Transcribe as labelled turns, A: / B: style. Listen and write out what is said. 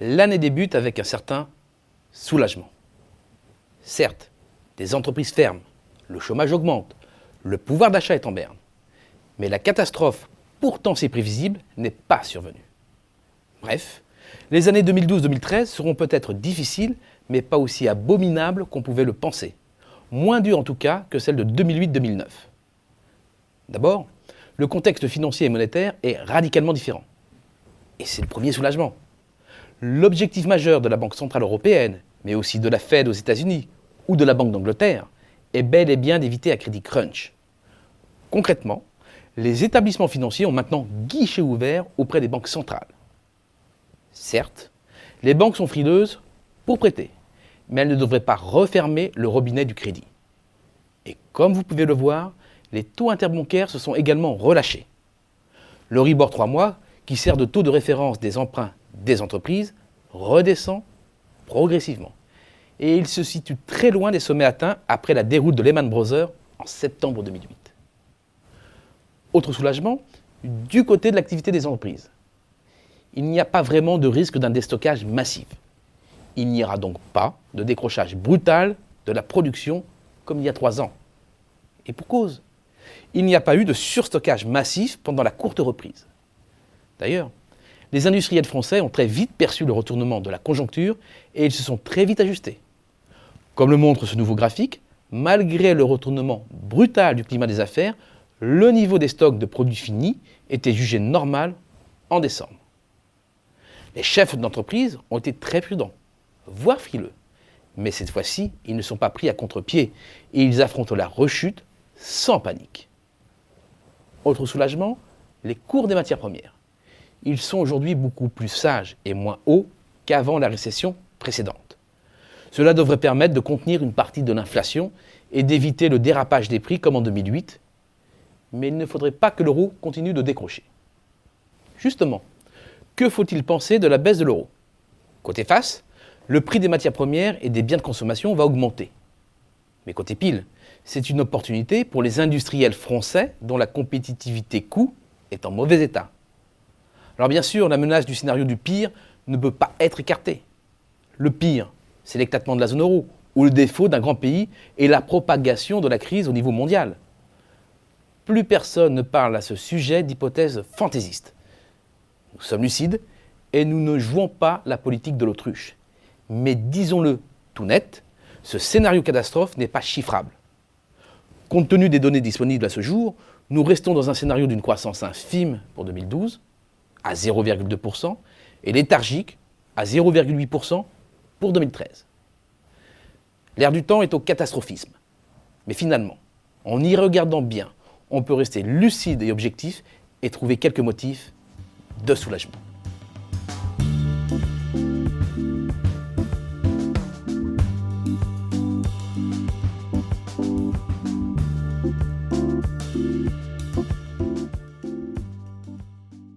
A: L'année débute avec un certain soulagement. Certes, des entreprises ferment, le chômage augmente, le pouvoir d'achat est en berne. Mais la catastrophe, pourtant si prévisible, n'est pas survenue. Bref, les années 2012-2013 seront peut-être difficiles, mais pas aussi abominables qu'on pouvait le penser. Moins dures en tout cas que celles de 2008-2009. D'abord, le contexte financier et monétaire est radicalement différent. Et c'est le premier soulagement. L'objectif majeur de la Banque centrale européenne, mais aussi de la Fed aux États-Unis ou de la Banque d'Angleterre, est bel et bien d'éviter un crédit crunch. Concrètement, les établissements financiers ont maintenant guichet ouvert auprès des banques centrales. Certes, les banques sont frileuses pour prêter, mais elles ne devraient pas refermer le robinet du crédit. Et comme vous pouvez le voir, les taux interbancaires se sont également relâchés. L'Euribor 3 mois, qui sert de taux de référence des emprunts des entreprises, redescend progressivement. Et il se situe très loin des sommets atteints après la déroute de Lehman Brothers en septembre 2008. Autre soulagement, du côté de l'activité des entreprises. Il n'y a pas vraiment de risque d'un déstockage massif. Il n'y aura donc pas de décrochage brutal de la production comme il y a 3 ans. Et pour cause, il n'y a pas eu de surstockage massif pendant la courte reprise. D'ailleurs, les industriels français ont très vite perçu le retournement de la conjoncture et ils se sont très vite ajustés. Comme le montre ce nouveau graphique, malgré le retournement brutal du climat des affaires, le niveau des stocks de produits finis était jugé normal en décembre. Les chefs d'entreprise ont été très prudents, voire frileux. Mais cette fois-ci, ils ne sont pas pris à contre-pied et ils affrontent la rechute sans panique. Autre soulagement, les cours des matières premières. Ils sont aujourd'hui beaucoup plus sages et moins hauts qu'avant la récession précédente. Cela devrait permettre de contenir une partie de l'inflation et d'éviter le dérapage des prix comme en 2008, mais il ne faudrait pas que l'euro continue de décrocher. Justement, que faut-il penser de la baisse de l'euro? Côté face, le prix des matières premières et des biens de consommation va augmenter. Mais côté pile, c'est une opportunité pour les industriels français dont la compétitivité coût est en mauvais état. Alors bien sûr, la menace du scénario du pire ne peut pas être écartée. Le pire, c'est l'éclatement de la zone euro, ou le défaut d'un grand pays et la propagation de la crise au niveau mondial. Plus personne ne parle à ce sujet d'hypothèses fantaisistes. Nous sommes lucides et nous ne jouons pas la politique de l'autruche. Mais disons-le tout net, ce scénario catastrophe n'est pas chiffrable. Compte tenu des données disponibles à ce jour, nous restons dans un scénario d'une croissance infime pour 2012, à 0,2%, et léthargique, à 0,8% pour 2013. L'air du temps est au catastrophisme. Mais finalement, en y regardant bien, on peut rester lucide et objectif et trouver quelques motifs de soulagement.